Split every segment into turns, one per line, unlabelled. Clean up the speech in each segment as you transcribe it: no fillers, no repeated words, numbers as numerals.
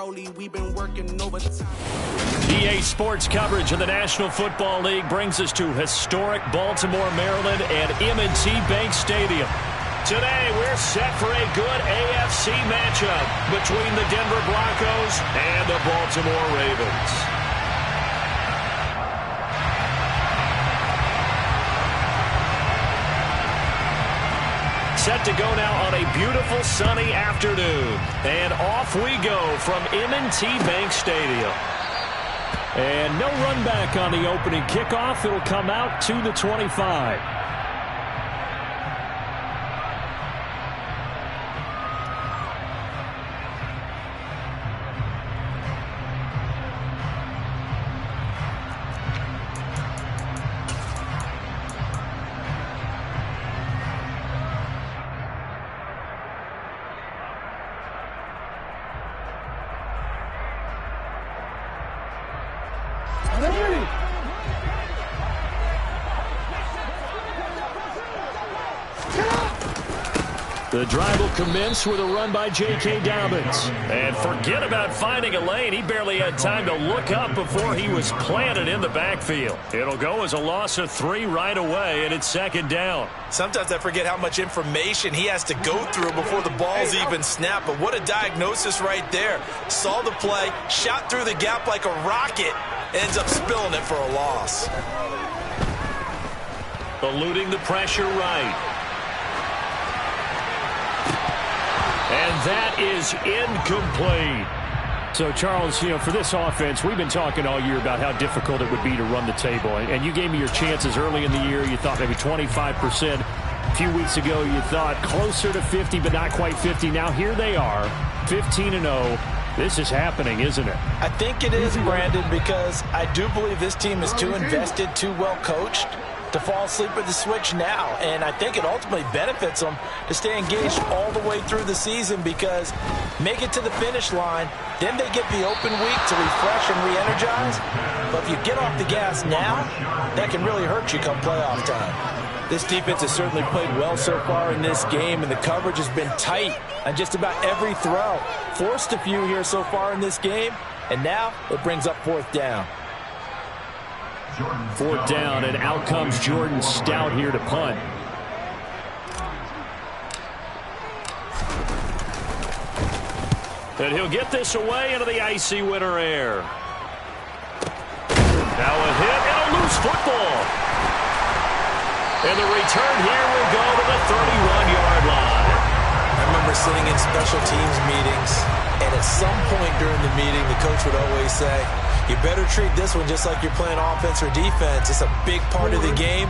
Broly, we've been working overtime.
EA Sports coverage of the National Football League brings us to historic Baltimore, Maryland and M&T Bank Stadium. Today, we're set for a good AFC matchup between the Denver Broncos and the Baltimore Ravens. Set to go now on a beautiful sunny afternoon. And off we go from M&T Bank Stadium. And no run back on the opening kickoff. It'll come out to the 25. The drive will commence with a run by J.K. Dobbins. And forget about finding a lane. He barely had time to look up before he was planted in the backfield. It'll go as a loss of 3 right away, and it's second down.
Sometimes I forget how much information he has to go through before the ball's even snapped. But what a diagnosis right there. Saw the play, shot through the gap like a rocket, ends up spilling it for a loss.
Eluding the pressure right. And that is incomplete. So, Charles, for this offense, we've been talking all year about how difficult it would be to run the table. And you gave me your chances early in the year. You thought maybe 25%. A few weeks ago, you thought closer to 50, but not quite 50. Now, here they are, 15-0. This is happening, isn't it?
I think it is, Brandon, because I do believe this team is too invested, too well coached to fall asleep at the switch now. And I think it ultimately benefits them to stay engaged all the way through the season, because make it to the finish line, then they get the open week to refresh and re-energize. But if you get off the gas now, that can really hurt you come playoff time. This defense has certainly played well so far in this game, and the coverage has been tight on just about every throw. Forced a few here so far in this game, and now it brings up 4th down.
4th down, and out comes Jordan Stout here to punt. And he'll get this away into the icy winter air. Now a hit and a loose football. And the return here will go to the 31-yard line.
I remember sitting in special teams meetings, and at some point during the meeting, the coach would always say, you better treat this one just like you're playing offense or defense. It's a big part of the game,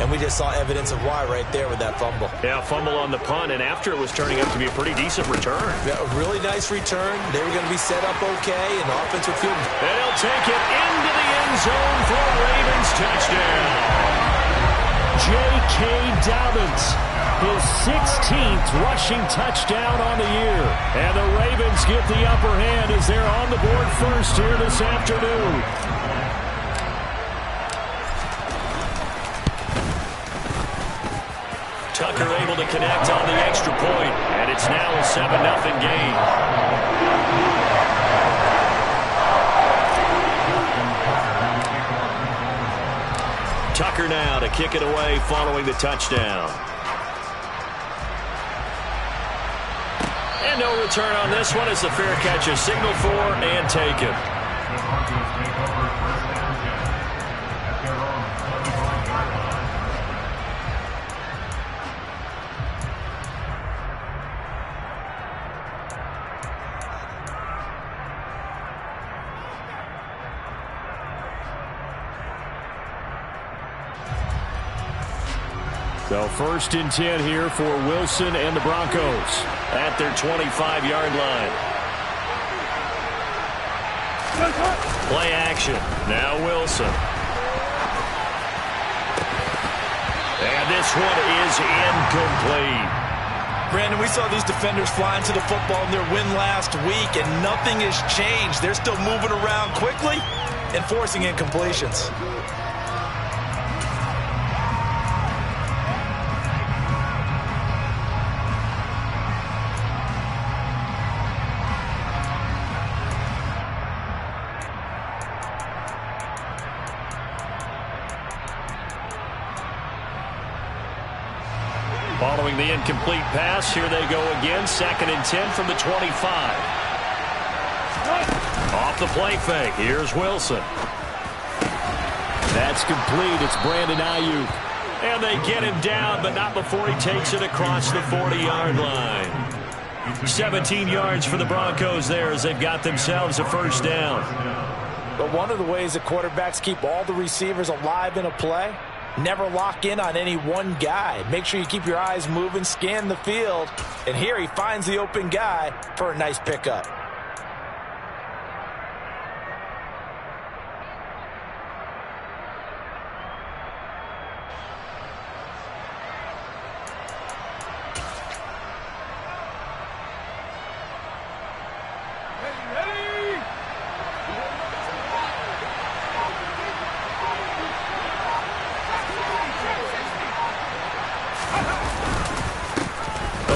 and we just saw evidence of why right there with that fumble.
Yeah, fumble on the punt, and after it was turning out to be a pretty decent return.
Yeah, a really nice return. They were going to be set up okay, and the offense would feel.
And he'll take it into the end zone for a Ravens touchdown. J.K. Dobbins, his 16th rushing touchdown on the year. And the Ravens get the upper hand as they're on the board first here this afternoon. Tucker able to connect on the extra point, and it's now a 7-0 game. Tucker now to kick it away following the touchdown. And no return on this one as the fair catch is signaled for and taken. So 1st and 10 here for Wilson and the Broncos at their 25-yard line. Play action. Now Wilson. And this one is incomplete.
Brandon, we saw these defenders flying to the football in their win last week, and nothing has changed. They're still moving around quickly and forcing incompletions.
Following the incomplete pass, here they go again. 2nd and 10 from the 25. Off the play fake. Here's Wilson. That's complete. It's Brandon Ayuk. And they get him down, but not before he takes it across the 40-yard line. 17 yards for the Broncos there as they've got themselves a first down.
But one of the ways that quarterbacks keep all the receivers alive in a play, never lock in on any one guy. Make sure you keep your eyes moving, scan the field. And here he finds the open guy for a nice pickup.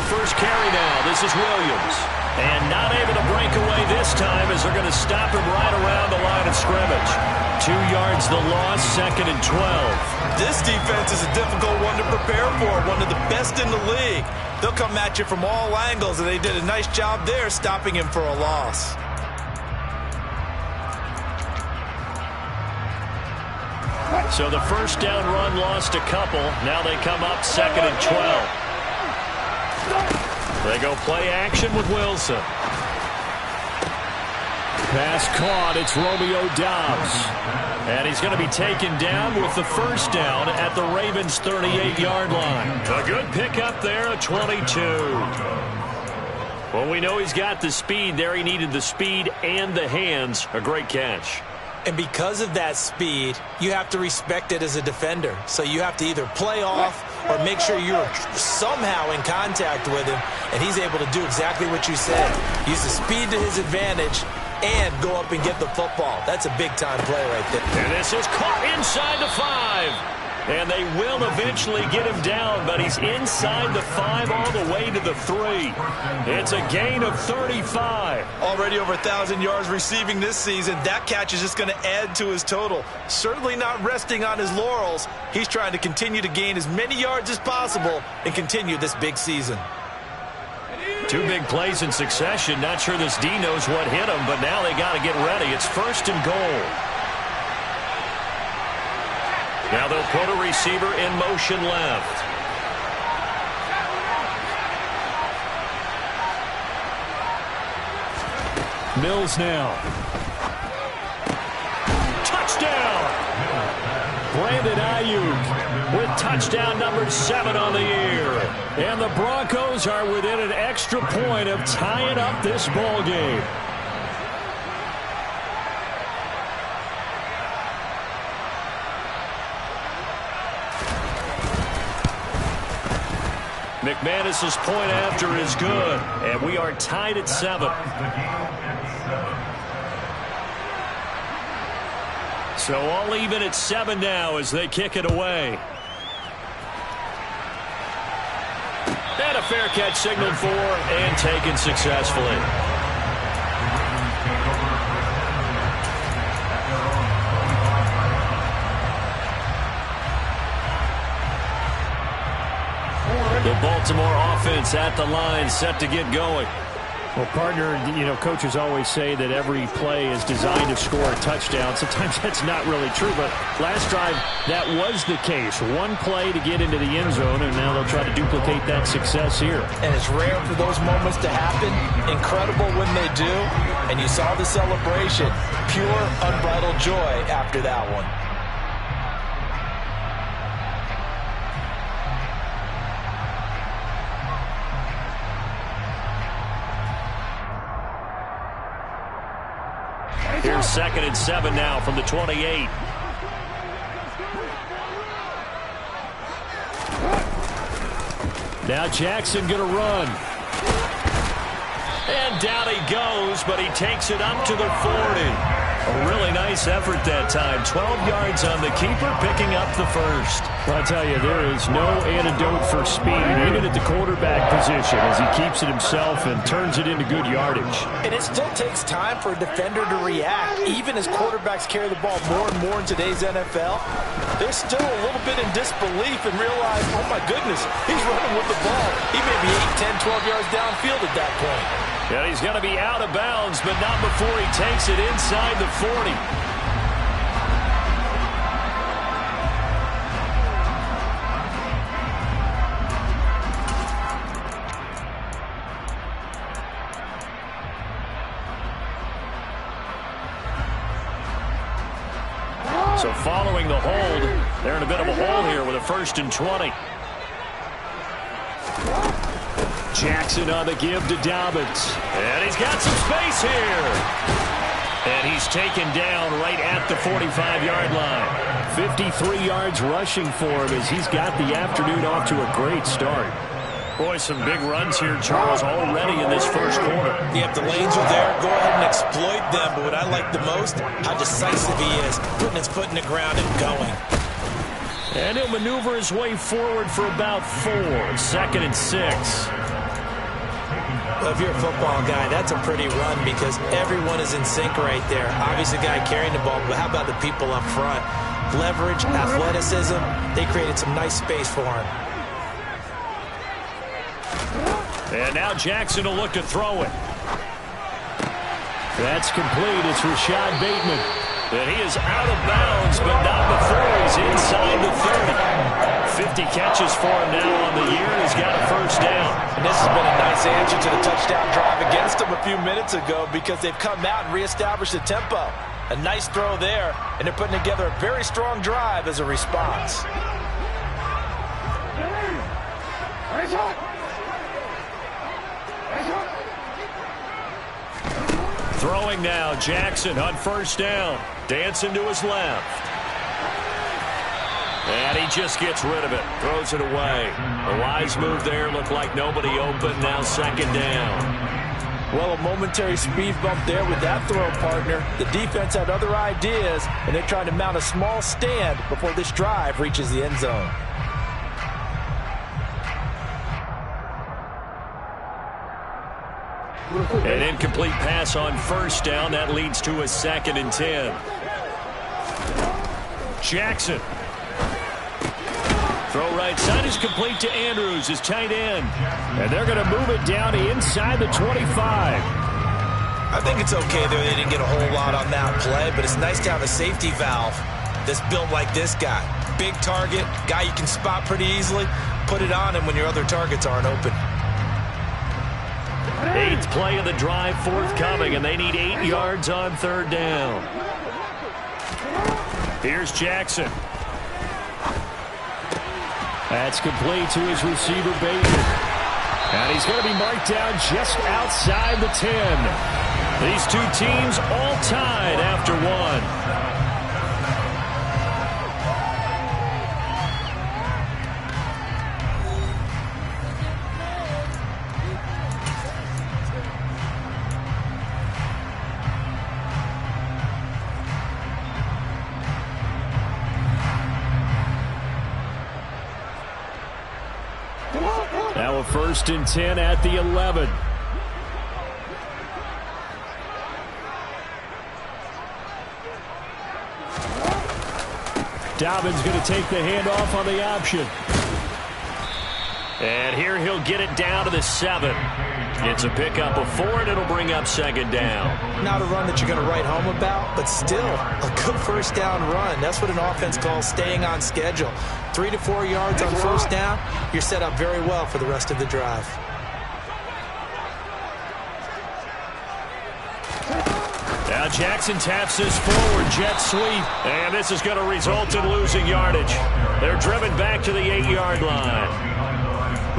First carry now. This is Williams. And not able to break away this time as they're going to stop him right around the line of scrimmage. 2 yards the loss, 2nd and 12.
This defense is a difficult one to prepare for, one of the best in the league. They'll come at you from all angles, and they did a nice job there stopping him for a loss.
So the first down run lost a couple. Now they come up 2nd and 12. They go play action with Wilson. Pass caught. It's Romeo Doubs. And he's going to be taken down with the first down at the Ravens' 38-yard line. A good pickup there at 22. Well, we know he's got the speed there. He needed the speed and the hands. A great catch.
And because of that speed, you have to respect it as a defender. So you have to either play off or make sure you're somehow in contact with him, and he's able to do exactly what you said. Use the speed to his advantage and go up and get the football. That's a big-time play right there.
And this is caught inside the 5. And they will eventually get him down, but he's inside the 5 all the way to the 3. It's a gain of 35.
Already over 1,000 yards receiving this season. That catch is just going to add to his total. Certainly not resting on his laurels. He's trying to continue to gain as many yards as possible and continue this big season.
2 big plays in succession. Not sure this D knows what hit him, but now they got to get ready. It's 1st and goal. Now they'll put a receiver in motion left. Mills now. Touchdown! Brandon Ayuk with touchdown number 7 on the year. And the Broncos are within an extra point of tying up this ball game. McManus's point after is good, and we are tied at 7. So all even at 7 now as they kick it away. And a fair catch signaled for and taken successfully. The Baltimore offense at the line, set to get going. Well, partner, coaches always say that every play is designed to score a touchdown. Sometimes that's not really true, but last drive, that was the case. One play to get into the end zone, and now they'll try to duplicate that success here.
And it's rare for those moments to happen. Incredible when they do. And you saw the celebration. Pure, unbridled joy after that one.
Here's 2nd and 7 now from the 28. Now Jackson going to run. And down he goes, but he takes it up to the 40. A really nice effort that time. 12 yards on the keeper, picking up the first. I'll tell you, there is no antidote for speed, even at the quarterback position, as he keeps it himself and turns it into good yardage.
And it still takes time for a defender to react. Even as quarterbacks carry the ball more and more in today's NFL, they're still a little bit in disbelief and realize, oh my goodness, he's running with the ball. He may be 8, 10, 12 yards downfield at that point.
Yeah, he's going to be out of bounds, but not before he takes it inside the 40. So following the hold, they're in a bit of a hole here with a 1st and 20. Jackson on the give to Dobbins. And he's got some space here. And he's taken down right at the 45-yard line. 53 yards rushing for him as he's got the afternoon off to a great start. Boy, some big runs here, Charles, already in this first quarter.
Yep, the lanes are there. Go ahead and exploit them. But what I like the most, how decisive he is, putting his foot in the ground and going.
And he'll maneuver his way forward for about 4. 2nd and 6.
Well, if you're a football guy, that's a pretty run because everyone is in sync right there. Obviously, the guy carrying the ball, but how about the people up front? Leverage, athleticism, they created some nice space for him.
And now Jackson will look to throw it. That's complete. It's Rashad Bateman. And he is out of bounds, but not before he's inside the 30. 50 catches for him now on the year. He's got a first down.
And this has been a nice answer to the touchdown drive against them a few minutes ago because they've come out and reestablished the tempo. A nice throw there, and they're putting together a very strong drive as a response.
Throwing now, Jackson on first down. Dancing to his left. And he just gets rid of it. Throws it away. A wise move there. Looked like nobody open. Now 2nd down.
Well, a momentary speed bump there with that throw, partner. The defense had other ideas, and they're trying to mount a small stand before this drive reaches the end zone.
An incomplete pass on first down. That leads to a 2nd and 10. Jackson. Throw right side is complete to Andrews, his tight end. And they're going to move it down to inside the 25.
I think it's okay there. They didn't get a whole lot on that play, but it's nice to have a safety valve that's built like this guy. Big target, guy you can spot pretty easily. Put it on him when your other targets aren't open.
8th play of the drive forthcoming, and they need 8 yards on 3rd down. Here's Jackson. That's complete to his receiver, Bateman. And he's going to be marked down just outside the 10. These two teams all tied after 1. Now a 1st and 10 at the 11. Dobbins going to take the handoff on the option. And here he'll get it down to the 7. It's a pickup of 4, and it'll bring up 2nd down.
Not a run that you're going to write home about, but still a good first down run. That's what an offense calls staying on schedule. 3 to 4 yards on first down, you're set up very well for the rest of the drive.
Now Jackson taps this forward, jet sweep, and this is going to result in losing yardage. They're driven back to the 8-yard line.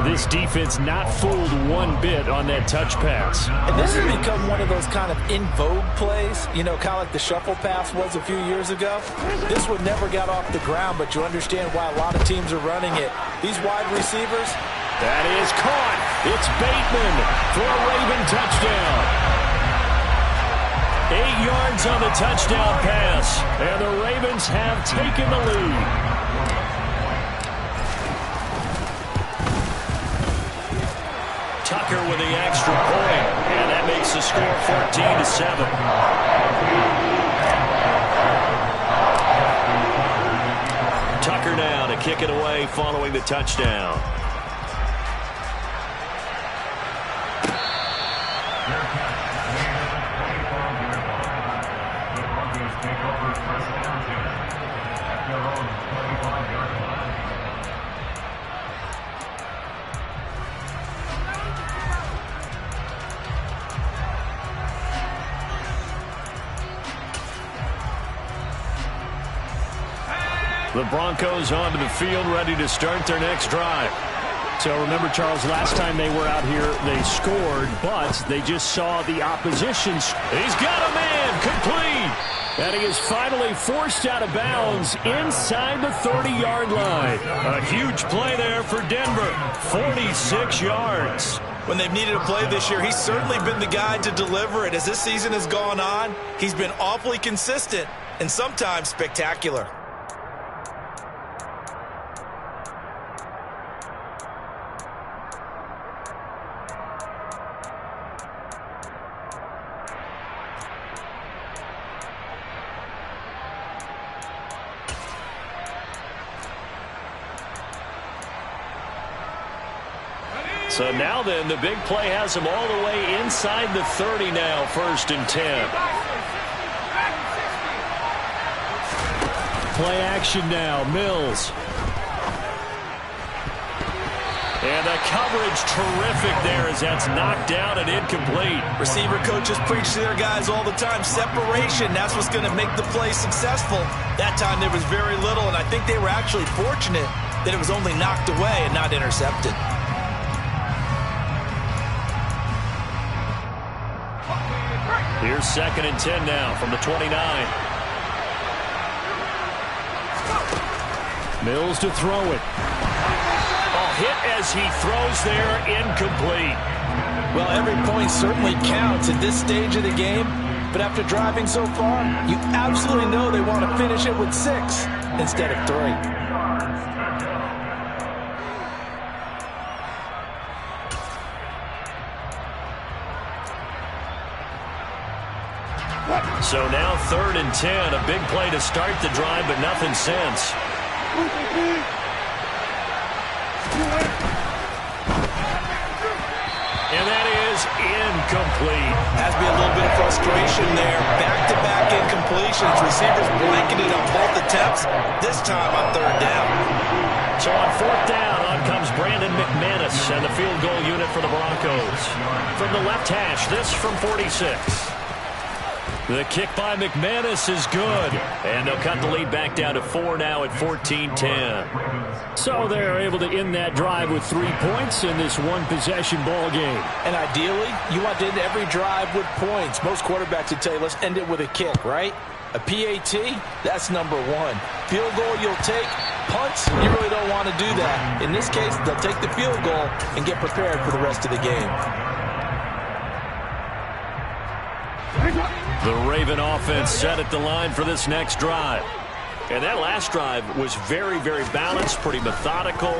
This defense not fooled one bit on that touch pass.
And this has become one of those kind of in vogue plays, you know, kind of like the shuffle pass was a few years ago. This one never got off the ground, but you understand why a lot of teams are running it. These wide receivers.
That is caught. It's Bateman for a Raven touchdown. 8 yards on the touchdown pass, and the Ravens have taken the lead. Tucker with the extra point, and that makes the score 14-7. Tucker now to kick it away following the touchdown. The Broncos onto the field, ready to start their next drive. So remember, Charles, last time they were out here, they scored, but they just saw the opposition. He's got a man, complete. And he is finally forced out of bounds inside the 30-yard line. A huge play there for Denver, 46 yards.
When they've needed a play this year, he's certainly been the guy to deliver it. As this season has gone on, he's been awfully consistent and sometimes spectacular.
So now then, the big play has him all the way inside the 30 now, 1st and 10. Play action now, Mills. And the coverage terrific there as that's knocked down and incomplete.
Receiver coaches preach to their guys all the time. Separation, that's what's going to make the play successful. That time there was very little, and I think they were actually fortunate that it was only knocked away and not intercepted.
Here's 2nd and 10 now from the 29. Mills to throw it. A hit as he throws there, incomplete.
Well, every point certainly counts at this stage of the game, but after driving so far, you absolutely know they want to finish it with 6 instead of 3.
So now 3rd and 10, a big play to start the drive, but nothing since. And that is incomplete.
Has to be a little bit of frustration there. Back-to-back incompletions. Receivers blanketed on both attempts. This time on 3rd down.
So on 4th down, on comes Brandon McManus and the field goal unit for the Broncos. From the left hash, this from 46. The kick by McManus is good. And they'll cut the lead back down to 4 now at 14-10. So they're able to end that drive with 3 points in this one-possession ball game.
And ideally, you want to end every drive with points. Most quarterbacks would tell you, let's end it with a kick, right? A PAT, that's number 1. Field goal you'll take. Punts, you really don't want to do that. In this case, they'll take the field goal and get prepared for the rest of the game.
The Raven offense set at the line for this next drive. And that last drive was very, very balanced, pretty methodical.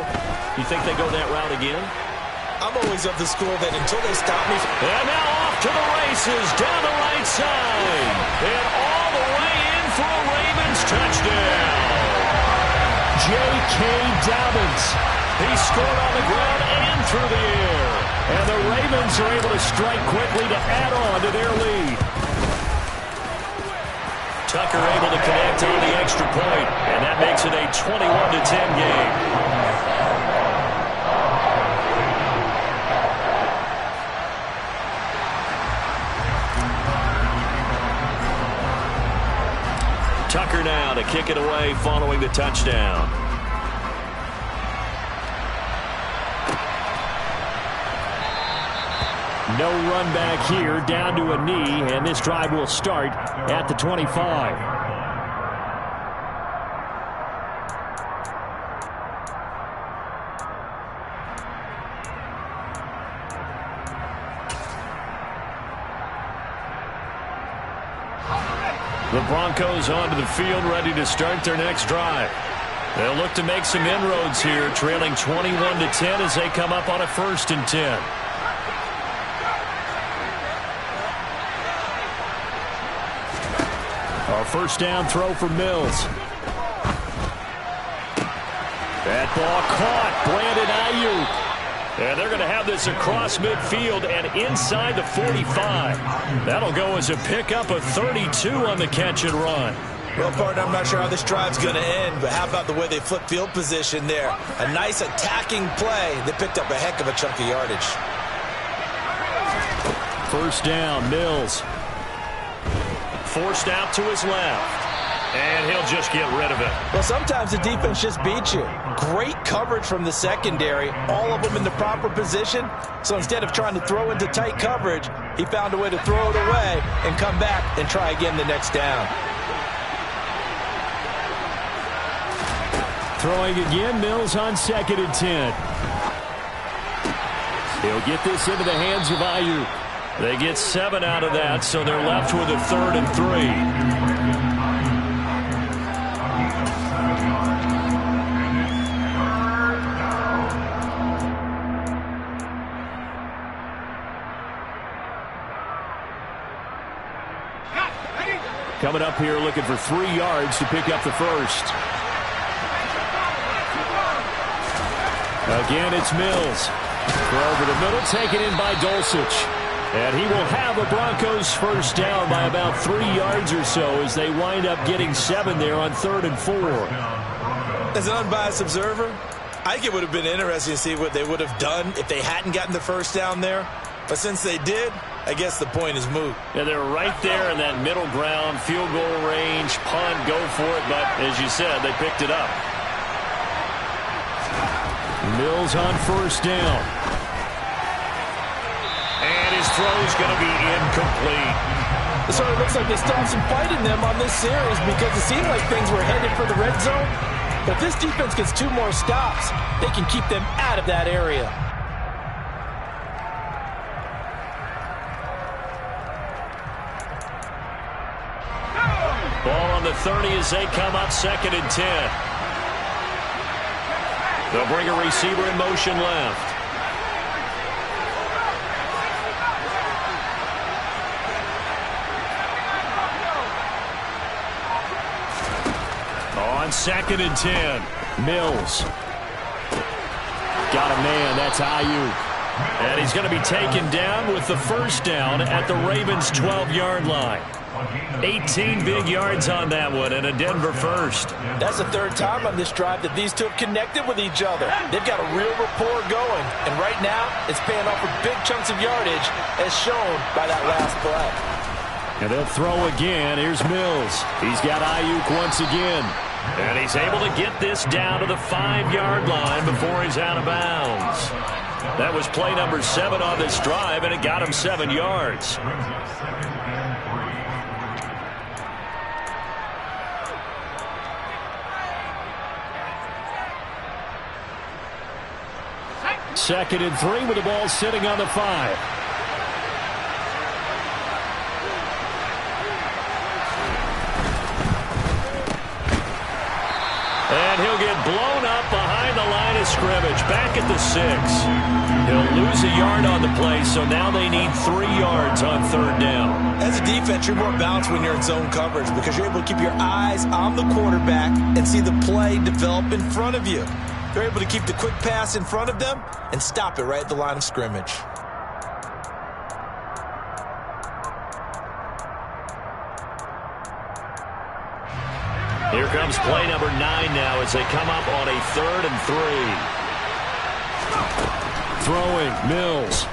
You think they go that route again?
I'm always of the school that until they stop me.
And now off to the races, down the right side. And all the way in for a Ravens touchdown. J.K. Dobbins. He scored on the ground and through the air. And the Ravens are able to strike quickly to add on to their lead. Tucker able to connect on the extra point, and that makes it a 21-10 game. Tucker now to kick it away following the touchdown. No run back here, down to a knee, and this drive will start at the 25. The Broncos onto the field, ready to start their next drive. They'll look to make some inroads here, trailing 21-10 as they come up on a 1st and 10. A first down throw for Mills. That ball caught. Brandon Ayuk. And they're going to have this across midfield and inside the 45. That'll go as a pickup of 32 on the catch and run.
Well, partner, I'm not sure how this drive's going to end, but how about the way they flip field position there? A nice attacking play. They picked up a heck of a chunk of yardage.
First down, Mills. Forced out to his left. And he'll just get rid of it.
Well, sometimes the defense just beats you. Great coverage from the secondary. All of them in the proper position. So instead of trying to throw into tight coverage, he found a way to throw it away and come back and try again the next down.
Throwing again, Mills on 2nd and 10. He'll get this into the hands of Ayuk. They get 7 out of that, so they're left with a 3rd and 3. Coming up here looking for 3 yards to pick up the first. Again, it's Mills. Throw over the middle, taken in by Dulcich. And he will have a Broncos first down by about 3 yards or so as they wind up getting 7 there on 3rd and 4.
As an unbiased observer, I think it would have been interesting to see what they would have done if they hadn't gotten the first down there. But since they did, I guess the point is moot.
Yeah, they're right there in that middle ground, field goal range, punt, go for it. But as you said, they picked it up. Mills on first down. And his throw's going to be incomplete.
So it looks like they still have some fight in them on this series because it seemed like things were headed for the red zone. But if this defense gets 2 more stops, they can keep them out of that area.
Ball on the 30 as they come up 2nd and 10. They'll bring a receiver in motion left. On 2nd and 10, Mills. Got a man, that's Ayuk. And he's going to be taken down with the first down at the Ravens' 12-yard line. 18 big yards on that one and a Denver first.
That's the 3rd time on this drive that these two have connected with each other. They've got a real rapport going, and right now it's paying off with big chunks of yardage as shown by that last play.
And they'll throw again. Here's Mills. He's got Ayuk once again. And he's able to get this down to the 5-yard line before he's out of bounds. That was play number 7 on this drive, and it got him 7 yards. Second and 3 with the ball sitting on the 5. And he'll get blown up behind the line of scrimmage, back at the 6. He'll lose a yard on the play, so now they need 3 yards on 3rd down.
As a defense, you're more balanced when you're in zone coverage because you're able to keep your eyes on the quarterback and see the play develop in front of you. They're able to keep the quick pass in front of them and stop it right at the line of scrimmage.
Here comes play number 9 now as they come up on a 3rd and 3. Throwing, Mills.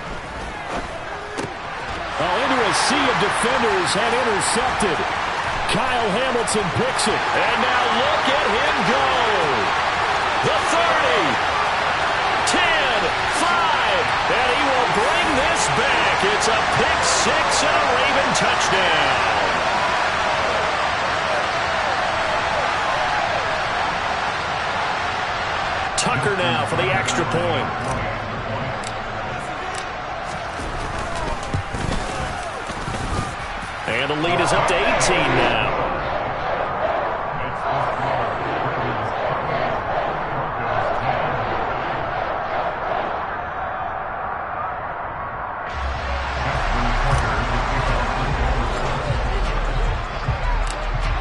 Oh, into a sea of defenders and intercepted. Kyle Hamilton picks it. And now look at him go. The 30, 10, 5, and he will bring this back. It's a pick 6 and a Raven touchdown. Tucker now for the extra point. And the lead is up to 18 now.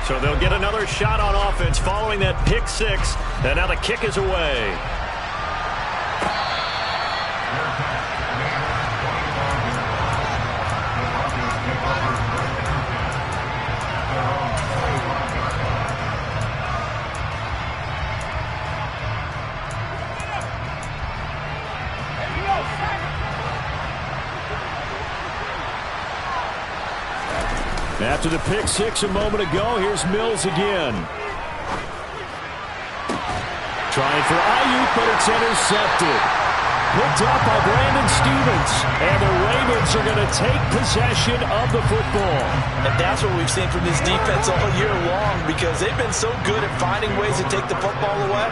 So they'll get another shot on offense following that pick six. And now the kick is away. After the pick six a moment ago, here's Mills again. Trying for Ayuk, but it's intercepted. Picked up by Brandon Stevens. And the Ravens are going to take possession of the football.
And that's what we've seen from this defense all year long, because they've been so good at finding ways to take the football away.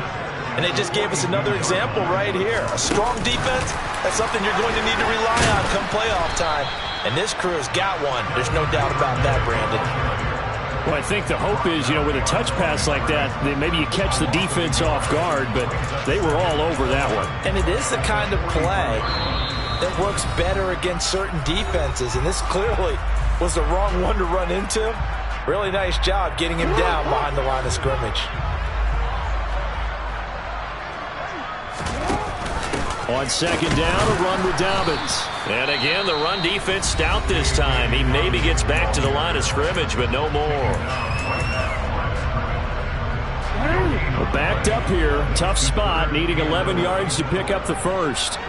And they just gave us another example right here. A strong defense, that's something you're going to need to rely on come playoff time. And this crew has got one. There's no doubt about that, Brandon.
Well, I think the hope is, with a touch pass like that, maybe you catch the defense off guard, but they were all over that one.
And it is the kind of play that works better against certain defenses, and this clearly was the wrong one to run into. Really nice job getting him down behind the line of scrimmage.
On second down, a run with Dobbins. And again, the run defense stout this time. He maybe gets back to the line of scrimmage, but no more. Well, backed up here. Tough spot, needing 11 yards to pick up the first.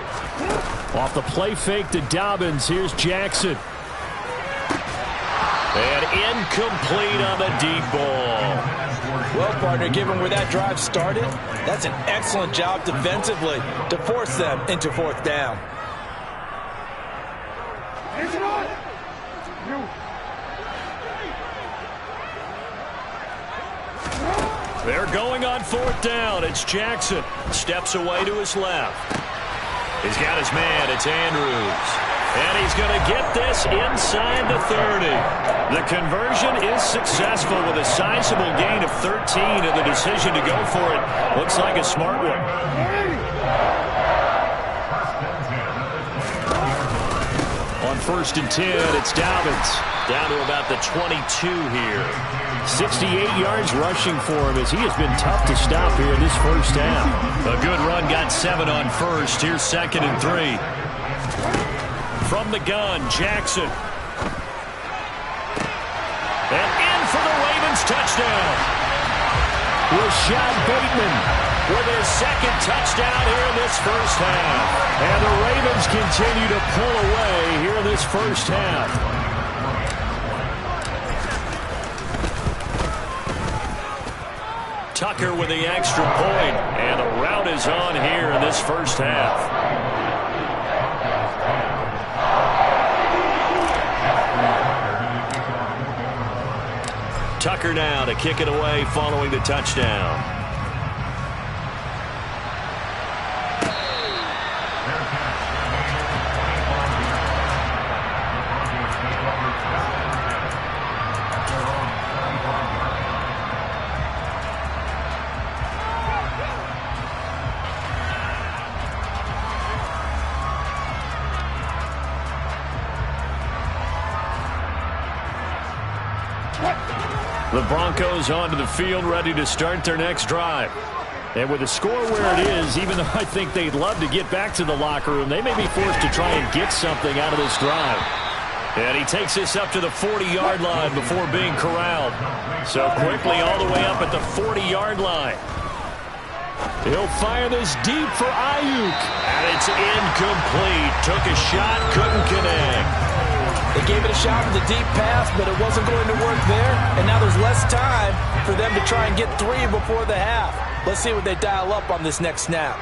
Off the play fake to Dobbins. Here's Jackson. And incomplete on the deep ball.
Well, partner, given where that drive started, that's an excellent job defensively to force them into fourth down.
They're going on fourth down. It's Jackson. Steps away to his left. He's got his man. It's Andrews. And he's going to get this inside the 30. The conversion is successful with a sizable gain of 13, and the decision to go for it looks like a smart one. On first and 10, it's Dobbins. Down to about the 22 here. 68 yards rushing for him as he has been tough to stop here in this first half. A good run, got 7 on first. Here's second and 3. From the gun, Jackson. And in for the Ravens touchdown. Rashad Bateman with his second touchdown here in this first half. And the Ravens continue to pull away here in this first half. Tucker with the extra point. And the rout is on here in this first half. Tucker now to kick it away following the touchdown. The Broncos onto the field, ready to start their next drive. And with the score where it is, even though I think they'd love to get back to the locker room, they may be forced to try and get something out of this drive. And he takes this up to the 40-yard line before being corralled. So quickly all the way up at the 40-yard line. He'll fire this deep for Ayuk. And it's incomplete. Took a shot, couldn't connect.
They gave it a shot with a deep pass, but it wasn't going to work there. And now there's less time for them to try and get 3 before the half. Let's see what they dial up on this next snap.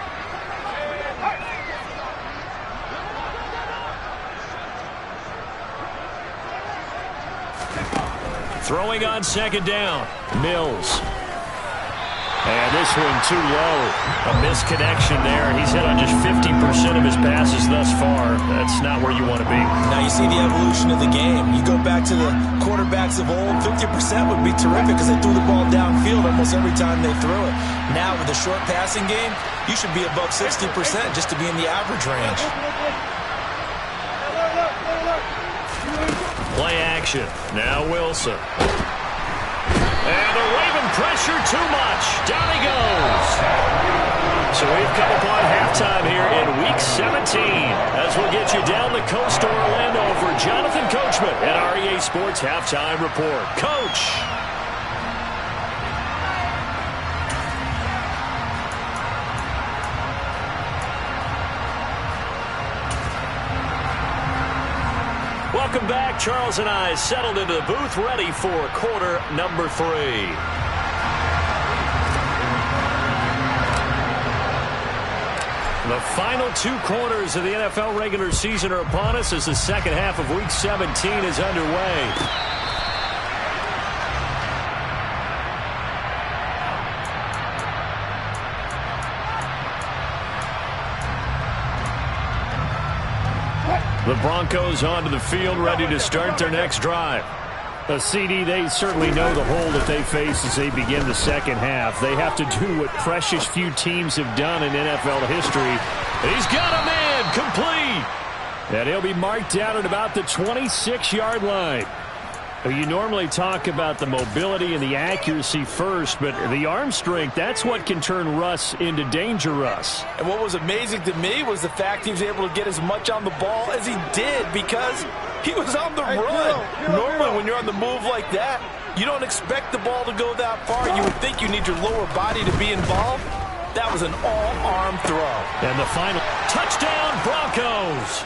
Throwing on second down. Mills. And this one too low. A misconnection there. He's hit on just 50% of his passes thus far. That's not where you want to be.
Now you see the evolution of the game. You go back to the quarterbacks of old, 50% would be terrific because they threw the ball downfield almost every time they threw it. Now with the short passing game, you should be above 60% just to be in the average range.
Play action. Now Wilson. pressure too much. Down he goes. So we've come upon halftime here in Week 17 as we'll get you down the coast to Orlando for Jonathan Coachman at REA Sports Halftime Report. Coach. Welcome back. Charles and I settled into the booth, ready for quarter number 3. The final 2 quarters of the NFL regular season are upon us as the second half of Week 17 is underway. The Broncos onto the field, ready to start their next drive. CD, they certainly know the hole that they face as they begin the second half. They have to do what precious few teams have done in NFL history. He's got a man complete. And he'll be marked down at about the 26-yard line. You normally talk about the mobility and the accuracy first, but the arm strength, that's what can turn Russ into Danger Russ.
And what was amazing to me was the fact he was able to get as much on the ball as he did because he was on the run. Normally when you're on the move like that, you don't expect the ball to go that far. You would think you need your lower body to be involved. That was an all-arm throw.
And the final touchdown, Broncos.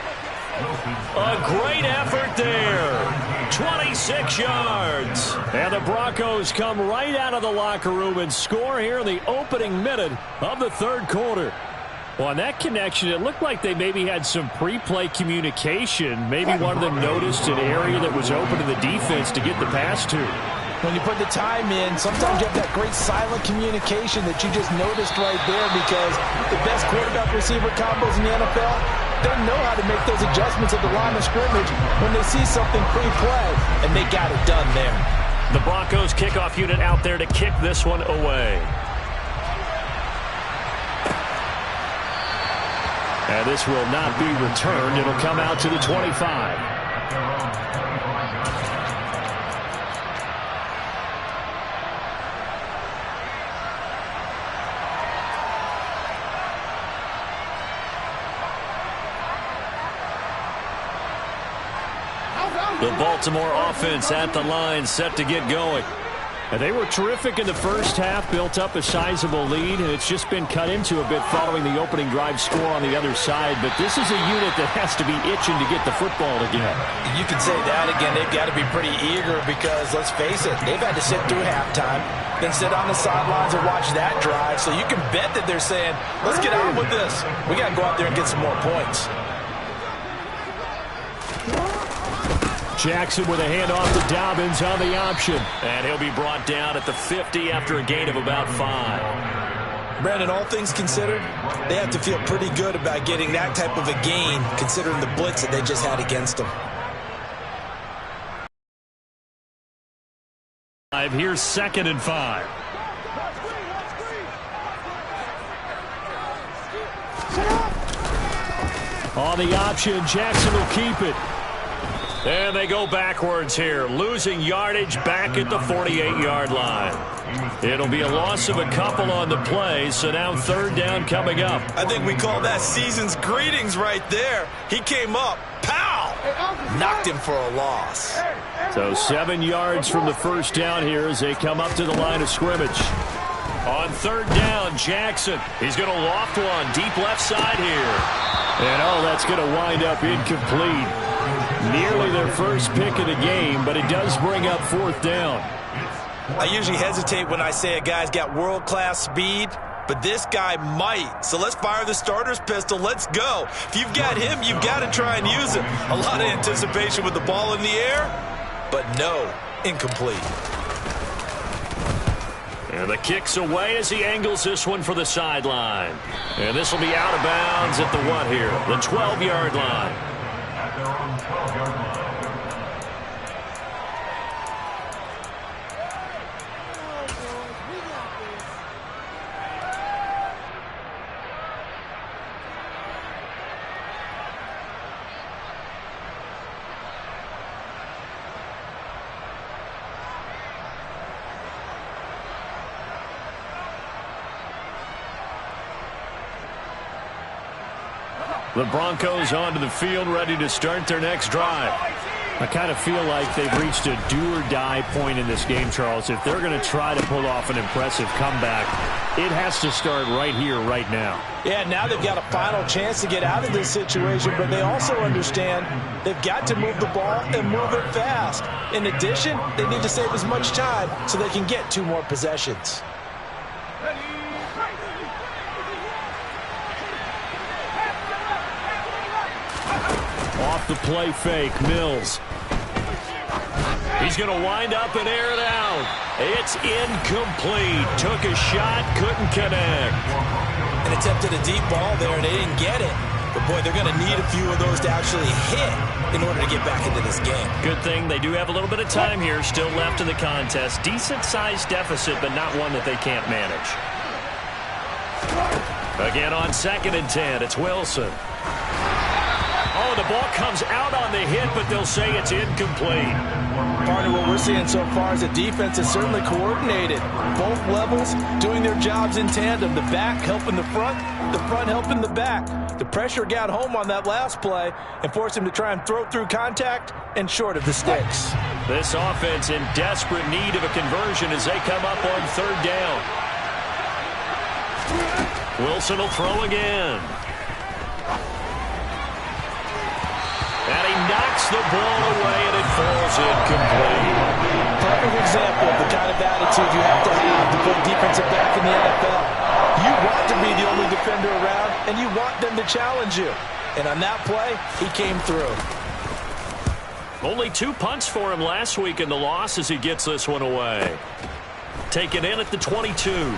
A great effort there. 26 yards. And the Broncos come right out of the locker room and score here in the opening minute of the third quarter. Well, on that connection, it looked like they maybe had some pre-play communication. Maybe one of them noticed an area that was open to the defense to get the pass to.
When you put the time in, sometimes you have that great silent communication that you just noticed right there because the best quarterback-receiver combos in the NFL, they know how to make those adjustments at the line of scrimmage when they see something pre-play, and they got it done there.
The Broncos kickoff unit out there to kick this one away. And this will not be returned. It'll come out to the 25. The Baltimore offense at the line, set to get going. And they were terrific in the first half, built up a sizable lead, and it's just been cut into a bit following the opening drive score on the other side. But this is a unit that has to be itching to get the football again.
You can say that again. They've got to be pretty eager because, let's face it, they've had to sit through halftime, then sit on the sidelines and watch that drive. So you can bet that they're saying, let's get on with this. We got to go out there and get some more points.
Jackson with a handoff to Dobbins on the option. And he'll be brought down at the 50 after a gain of about 5.
Brandon, all things considered, they have to feel pretty good about getting that type of a gain considering the blitz that they just had against them.
Here's 2nd and 5. On the option, Jackson will keep it. And they go backwards here, losing yardage back at the 48-yard line. It'll be a loss of a couple on the play, so now 3rd down coming up.
I think we call that season's greetings right there. He came up, pow! Knocked him for a loss.
So 7 yards from the first down here as they come up to the line of scrimmage. On 3rd down, Jackson. He's going to loft one deep left side here. And that's going to wind up incomplete. Nearly their first pick of the game, but it does bring up 4th down.
I usually hesitate when I say a guy's got world-class speed, but this guy might. So let's fire the starter's pistol. Let's go. If you've got him, you've got to try and use him. A lot of anticipation with the ball in the air, but no, incomplete.
And the kick's away as he angles this one for the sideline. And this will be out of bounds at the what here? The 12-yard line. The Broncos onto the field, ready to start their next drive. I kind of feel like they've reached a do-or-die point in this game, Charles. If they're going to try to pull off an impressive comeback, it has to start right here, right now.
Yeah, now they've got a final chance to get out of this situation, but they also understand they've got to move the ball and move it fast. In addition, they need to save as much time so they can get 2 more possessions.
Off the play fake, Mills. He's going to wind up and air it out. It's incomplete. Took a shot, couldn't connect.
An attempt at a deep ball there, and they didn't get it. But, boy, they're going to need a few of those to actually hit in order to get back into this game.
Good thing they do have a little bit of time here still left in the contest. Decent-sized deficit, but not one that they can't manage. Again on 2nd and 10, it's Wilson. Oh, the ball comes out on the hit, but they'll say it's incomplete.
Partner, what we're seeing so far is a defense is certainly coordinated. Both levels doing their jobs in tandem. The back helping the front helping the back. The pressure got home on that last play and forced him to try and throw through contact and short of the sticks.
This offense in desperate need of a conversion as they come up on 3rd down. Wilson will throw again. And he knocks the ball away, and it falls incomplete.
Perfect example of the kind of attitude you have to play defensive back in the NFL. You want to be the only defender around, and you want them to challenge you. And on that play, he came through.
Only 2 punts for him last week in the loss as he gets this one away. Taken in at the 22.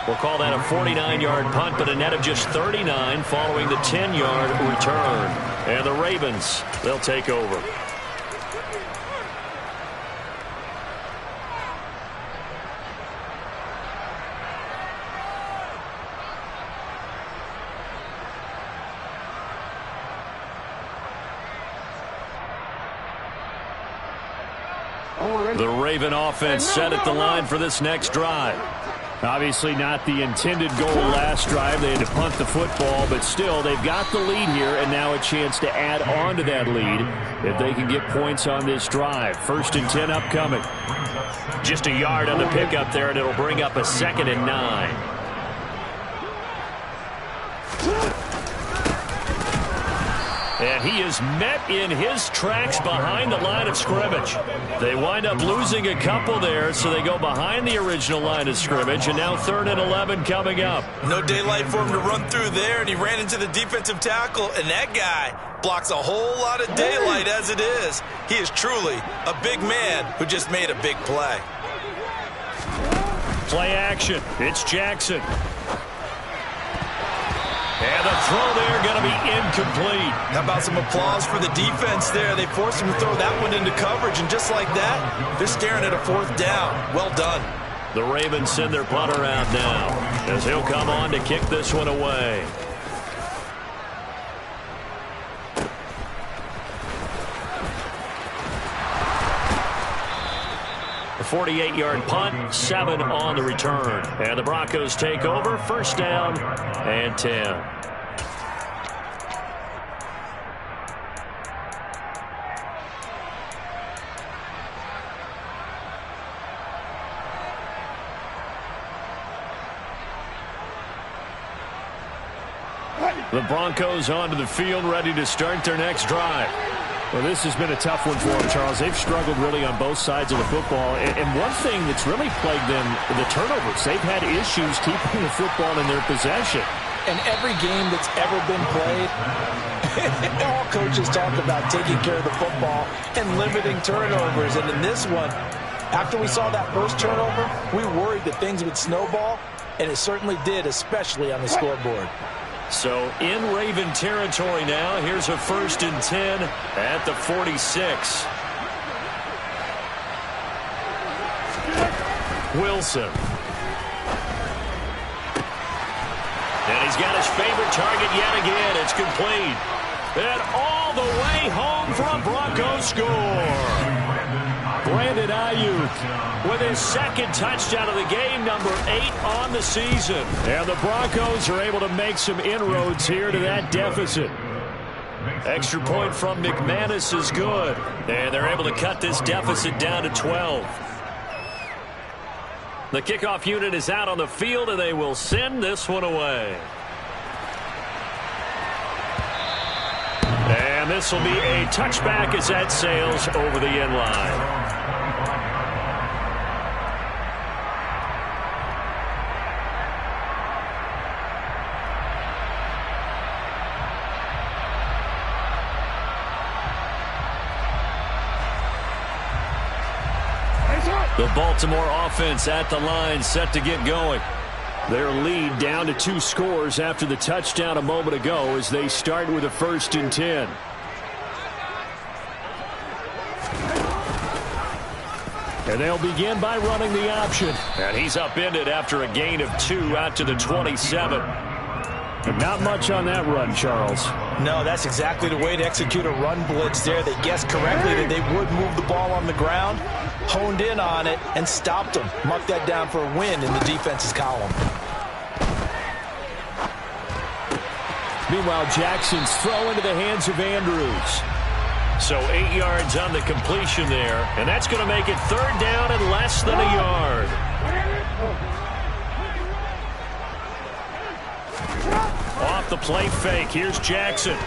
We'll call that a 49-yard punt, but a net of just 39 following the 10-yard return. And the Ravens, they'll take over. The Raven offense set at the line for this next drive. Obviously not the intended goal last drive. They had to punt the football, but still they've got the lead here and now a chance to add on to that lead if they can get points on this drive. 1st and 10 upcoming. Just a yard on the pickup there, and it'll bring up a 2nd and 9. And he is met in his tracks behind the line of scrimmage. They wind up losing a couple there, so they go behind the original line of scrimmage, and now 3rd and 11 coming up.
No daylight for him to run through there, and he ran into the defensive tackle, and that guy blocks a whole lot of daylight as it is. He is truly a big man who just made a big play.
Play action. It's Jackson. And the throw there going to be incomplete.
How about some applause for the defense there? They forced him to throw that one into coverage, and just like that, they're staring at a 4th down. Well done.
The Ravens send their punter out now as he'll come on to kick this one away. A 48-yard punt, 7 on the return. And the Broncos take over, 1st down and 10. The Broncos onto the field, ready to start their next drive. Well, this has been a tough one for them, Charles. They've struggled really on both sides of the football. And one thing that's really plagued them, the turnovers. They've had issues keeping the football in their possession.
And every game that's ever been played, all coaches talk about taking care of the football and limiting turnovers. And in this one, after we saw that first turnover, we worried that things would snowball, and it certainly did, especially on the scoreboard.
So in Raven territory now. Here's a 1st and 10 at the 46. Wilson. And he's got his favorite target yet again. It's complete. And all the way home for a Broncos score. Brandon Ayuk with his second touchdown of the game, number 8 on the season. And the Broncos are able to make some inroads here to that deficit. Extra point from McManus is good. And they're able to cut this deficit down to 12. The kickoff unit is out on the field, and they will send this one away. And this will be a touchback as that sails over the end line. The Baltimore offense at the line, set to get going. Their lead down to 2 scores after the touchdown a moment ago as they start with a 1st and 10. And they'll begin by running the option. And he's upended after a gain of 2 out to the 27. And not much on that run, Charles.
No, that's exactly the way to execute a run blitz there. They guessed correctly that they would move the ball on the ground, honed in on it, and stopped them. Marked that down for a win in the defense's column.
Meanwhile, Jackson's throw into the hands of Andrews. So 8 yards on the completion there, and that's going to make it 3rd down and less than a yard. Off the play fake, here's Jackson.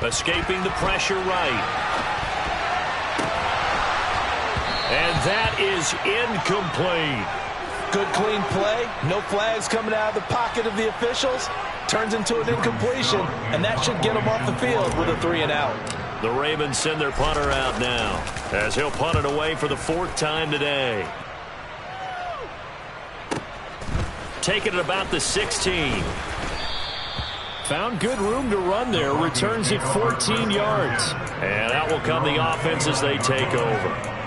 Escaping the pressure right. And that is incomplete.
Good clean play. No flags coming out of the pocket of the officials. Turns into an incompletion, and that should get them off the field with a 3 and out.
The Ravens send their punter out now as he'll punt it away for the 4th time today. Taking it about the 16. Found good room to run there. Returns it 14 yards. And out will come the offense as they take over.